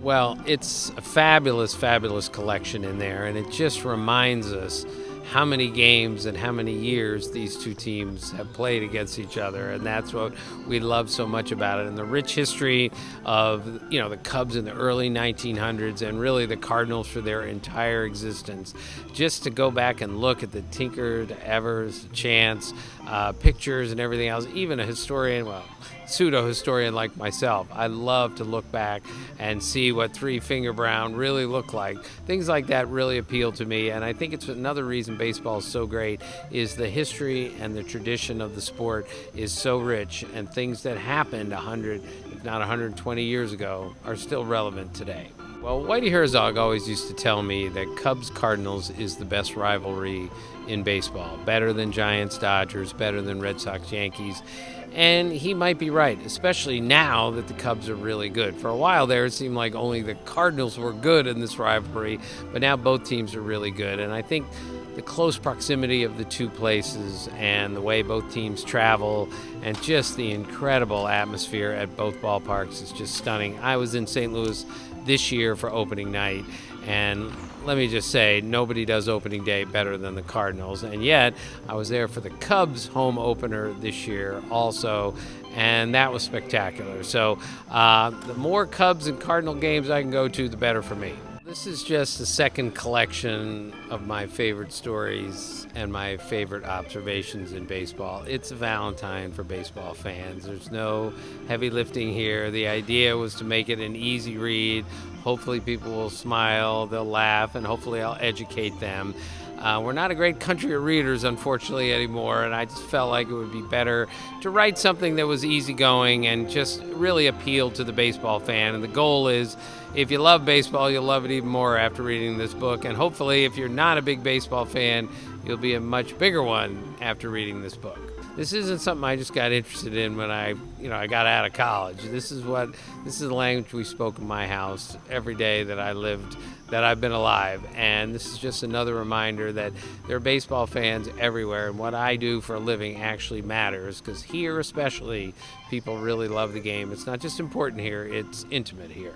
Well, it's a fabulous, fabulous collection in there, and it just reminds us how many games and how many years these two teams have played against each other, and that's what we love so much about it. And the rich history of the Cubs in the early 1900s and really the Cardinals for their entire existence. Just to go back and look at the Tinker to Evers, Chance, pictures and everything else, even a historian, well, pseudo-historian like myself, I love to look back and see what Three Finger Brown really looked like. Things like that really appeal to me, and I think it's another reason baseball is so great is the history and the tradition of the sport is so rich, and things that happened 100, if not 120 years ago are still relevant today. Well, Whitey Herzog always used to tell me that Cubs-Cardinals is the best rivalry in baseball, better than Giants-Dodgers, better than Red Sox-Yankees. And he might be right, especially now that the Cubs are really good. For a while there, it seemed like only the Cardinals were good in this rivalry, but now both teams are really good. And I think the close proximity of the two places and the way both teams travel and just the incredible atmosphere at both ballparks is just stunning. I was in St. Louis this year for opening night, and let me just say, nobody does opening day better than the Cardinals. And yet, I was there for the Cubs home opener this year also, and that was spectacular. So the more Cubs and Cardinal games I can go to, the better for me. This is just the second collection of my favorite stories and my favorite observations in baseball. It's a Valentine for baseball fans. There's no heavy lifting here. The idea was to make it an easy read. Hopefully people will smile, they'll laugh, and hopefully I'll educate them. We're not a great country of readers, unfortunately, anymore, and I just felt like it would be better to write something that was easygoing and just really appealed to the baseball fan. And the goal is, if you love baseball, you'll love it even more after reading this book. And hopefully, if you're not a big baseball fan, you'll be a much bigger one after reading this book. This isn't something I just got interested in when I got out of college. This is the language we spoke in my house every day that I lived, that I've been alive. And this is just another reminder that there are baseball fans everywhere, and what I do for a living actually matters, because here especially, people really love the game. It's not just important here, it's intimate here.